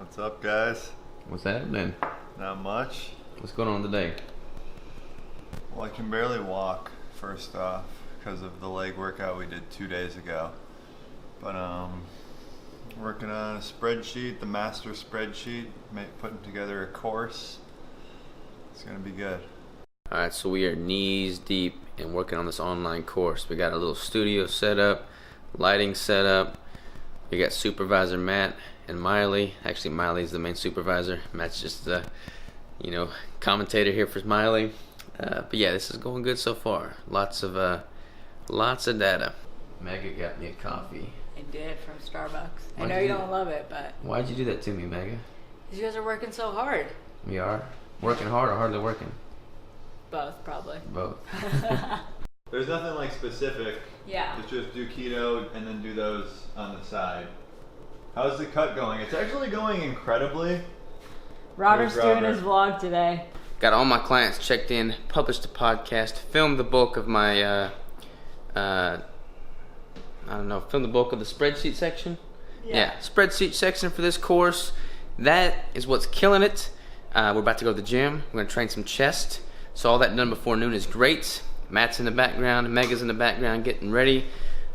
What's up, guys? What's happening? Not much. What's going on today? Well, I can barely walk, first off, because of the leg workout we did 2 days ago. But working on a spreadsheet, the master spreadsheet, putting together a course. It's gonna be good. Alright, so we are knees deep in working on this online course. We got a little studio set up, lighting set up. We got supervisor Matt and Miley. Actually, Miley's the main supervisor. Matt's just the, commentator here for Miley. But yeah, this is going good so far. Lots of data. Mega got me a coffee. I did, from Starbucks. I know you don't love it, but... Why'd you do that to me, Mega? Because you guys are working so hard. We are? Working hard or hardly working? Both, probably. Both. There's nothing like specific. Yeah. It's just do keto and then do those on the side. How's the cut going? It's actually going incredibly. Robert's doing his vlog today. Got all my clients checked in, published a podcast, filmed the bulk of my, filmed the bulk of the spreadsheet section. Yeah, spreadsheet section for this course. That is what's killing it. We're about to go to the gym. We're going to train some chest. So all that done before noon is great. Matt's in the background, Mega's in the background getting ready.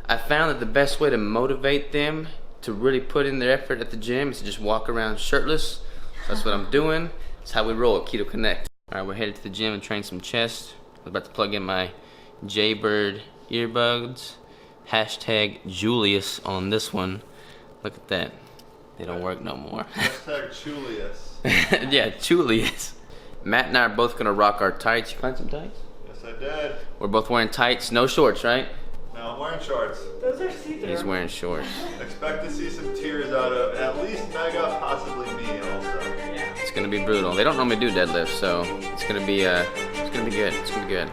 I found that the best way to motivate them to really put in their effort at the gym is to just walk around shirtless. So that's what I'm doing. That's how we roll at Keto Connect. Alright, we're headed to the gym and train some chest. I'm about to plug in my Jaybird earbuds. Hashtag Julius on this one. Look at that. They don't work no more. Hashtag Julius. Yeah, Julius. Matt and I are both gonna rock our tights. You find some tights? Yes, I did. We're both wearing tights, no shorts, right? No, I'm wearing shorts. Those are see-through. He's wearing shorts. Expect to see some tears out of at least Mega, possibly me also. Yeah. It's gonna be brutal. They don't normally do deadlifts, so it's gonna be good. It's gonna be good.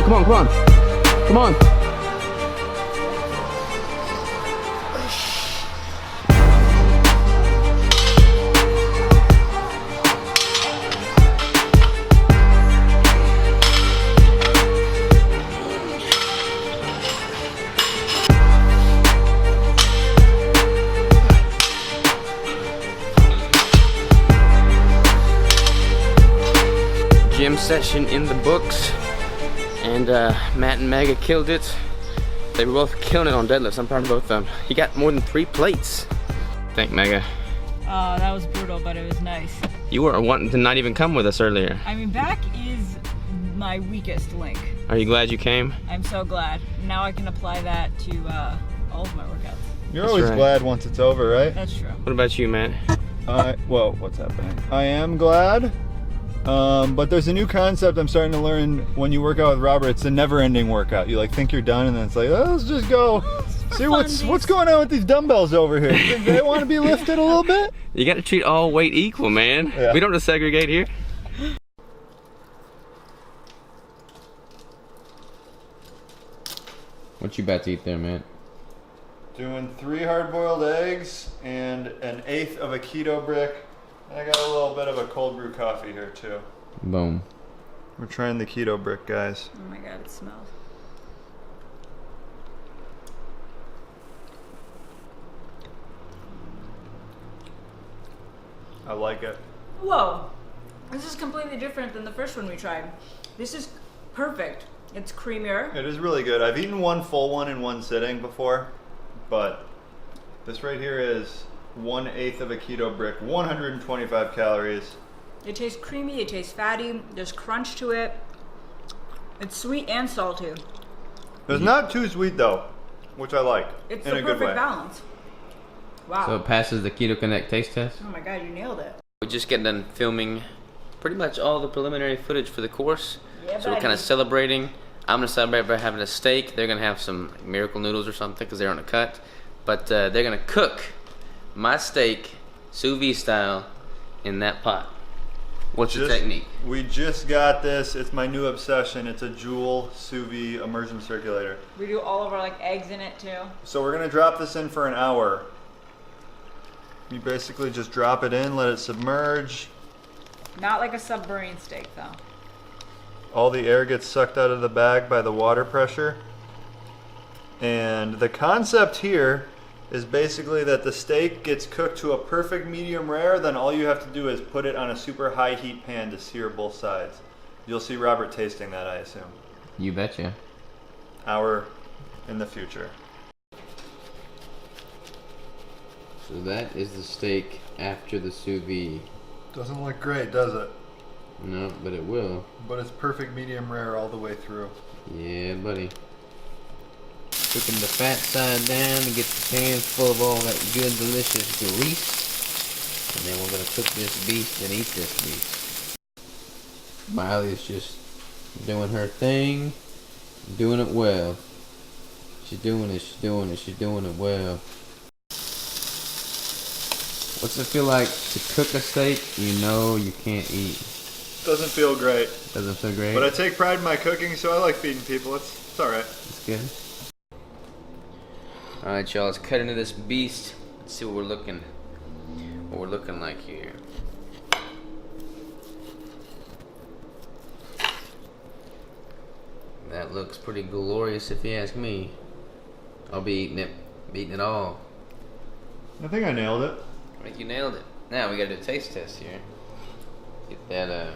Come on. Come on. Come on. Gym session in the books. And Matt and Mega killed it. They were both killing it on deadlifts. I'm proud of both of them. He got more than 3 plates. Thank Mega. Oh, that was brutal, but it was nice. You were wanting to not even come with us earlier. I mean, back is my weakest link. Are you glad you came? I'm so glad. Now I can apply that to all of my workouts. You're That's always right. glad once it's over, right? That's true. What about you, Matt? Well, what's happening? I am glad. But there's a new concept I'm starting to learn when you work out with Robert. It's a never-ending workout. You think you're done, and then it's like, oh, let's just go. See what's going on with these dumbbells over here. You think they want to be lifted a little bit? You got to treat all weight equal, man. Yeah. We don't just segregate here. What you about to eat there, man? Doing 3 hard-boiled eggs and an 1/8 of a keto brick. And I got a little bit of a cold brew coffee here too. Boom. We're trying the keto brick, guys. Oh my god, it smells. I like it. Whoa, this is completely different than the first one we tried. This is perfect. It's creamier. It is really good. I've eaten one full one in one sitting before, but this right here is 1/8 of a keto brick, 125 calories. It tastes creamy, it tastes fatty, there's crunch to it. It's sweet and salty. It's not too sweet though, which I like. It's in the a good way. perfect balance. Wow. So it passes the Keto Connect taste test. Oh my god, you nailed it. We just got done filming pretty much all the preliminary footage for the course. Yeah, So we're kind of celebrating. I'm gonna celebrate by having a steak. They're gonna have some miracle noodles or something because they're on a cut. But they're gonna cook my steak sous vide style in that pot. What's the technique? We just got this. It's my new obsession. It's a Joule sous vide immersion circulator. We do all of our eggs in it too. So we're gonna drop this in for an hour. You basically just drop it in, let it submerge. Not like a submarine steak though. All the air gets sucked out of the bag by the water pressure. And the concept here is basically that the steak gets cooked to a perfect medium rare, then all you have to do is put it on a super high heat pan to sear both sides. You'll see Robert tasting that, I assume. You betcha. Hour in the future. So that is the steak after the sous vide. Doesn't look great, does it? No, but it will. But it's perfect medium rare all the way through. Yeah, buddy. Cooking the fat side down to get the pan full of all that good, delicious grease. And then we're going to cook this beef and eat this beef. Miley's just doing her thing, doing it well. She's doing it, she's doing it, she's doing it well. What's it feel like to cook a steak you know you can't eat? Doesn't feel great. Doesn't feel great? But I take pride in my cooking, so I like feeding people. It's alright. It's good. Alright, y'all, let's cut into this beast. Let's see what we're looking like here. That looks pretty glorious if you ask me. I'll be eating it all. I think I nailed it. I think you nailed it. Now we gotta do a taste test here. Get that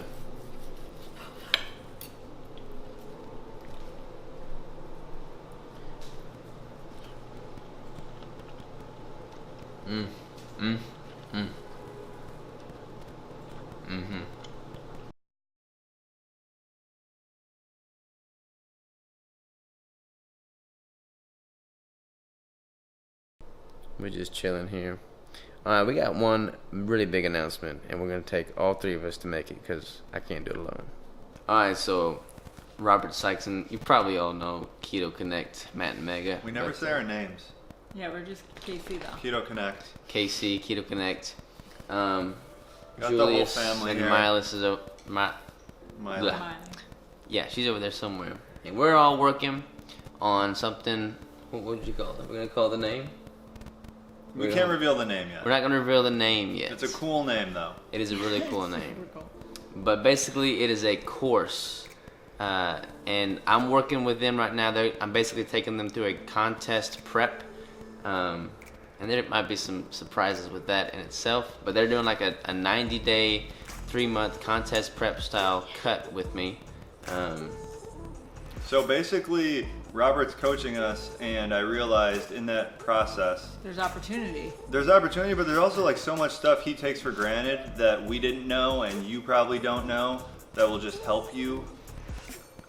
We're just chilling here. Alright, we got one really big announcement, and we're going to take all three of us to make it, because I can't do it alone. Alright, so Robert Sykes, you probably all know Keto Connect, Matt and Mega. We never say our names. Yeah, we're just KC though. Keto Connect. KC, Keto Connect. Got Julius the whole family and here. Miles is Miley. yeah, she's over there somewhere. And we're all working on something. What would you call it? We're going to call the name? We can't reveal the name yet. We're not going to reveal the name yet. It's a cool name, though. It is a really cool name. But basically, it is a course. And I'm working with them right now. I'm basically taking them through a contest prep. And there might be some surprises with that in itself. But they're doing like a 90-day, 3-month contest prep style cut with me. So basically, Robert's coaching us, and I realized in that process There's opportunity. There's opportunity, but there's also like so much stuff he takes for granted that we didn't know and you probably don't know that will just help you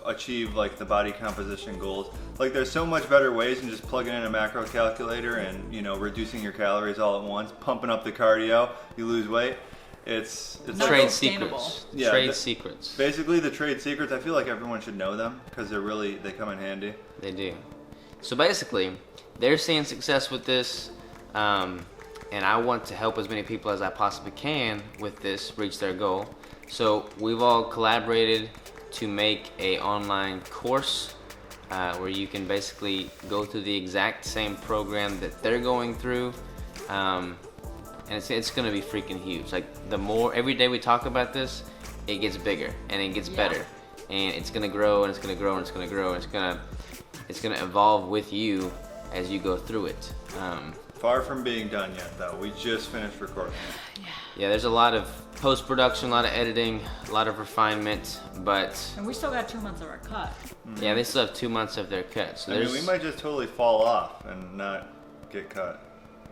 achieve like the body composition goals. Like there's so much better ways than just plugging in a macro calculator and, you know, reducing your calories all at once, pumping up the cardio, you lose weight. It's Not Trade sustainable. secrets. Yeah, Trade secrets. basically the trade secrets. I feel like everyone should know them because they come in handy. They do. So basically, they're seeing success with this, and I want to help as many people as I possibly can with this reach their goal. So we've all collaborated to make a online course where you can basically go through the exact same program that they're going through. And it's going to be freaking huge. Like every day we talk about this, it gets bigger and it gets better, and it's going to grow and it's going to grow and it's going to grow and it's going to evolve with you as you go through it. Far from being done yet, though. We just finished recording. Yeah, there's a lot of post-production, a lot of editing, a lot of refinement, but And we still got 2 months of our cut. yeah, they still have 2 months of their cut. So I mean, there's, we might just totally fall off and not get cut.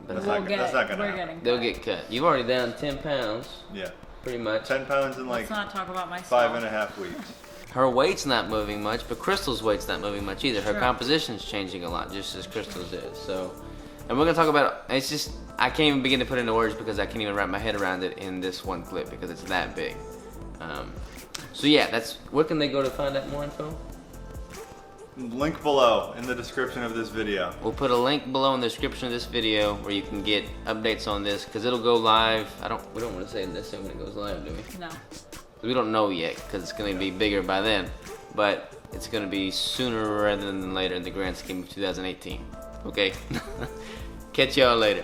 That's not gonna happen. they'll get cut. You've already down 10 pounds, Yeah. pretty much. 10 pounds in like Let's not talk about myself. 5.5 weeks. Her weight's not moving much, but Crystal's weight's not moving much either. Her Sure. composition's changing a lot, just as Crystal's is. So, and we're gonna talk about. It's just I can't even begin to put into words because I can't even wrap my head around it in this one clip because it's that big. So yeah, that's where can they go to find out more info? Link below in the description of this video. We'll put a link below in the description of this video where you can get updates on this because it'll go live. We don't want to say this when it goes live, do we? No. We don't know yet because it's going to be bigger by then, but it's going to be sooner rather than later in the grand scheme of 2018. Okay? Catch y'all later.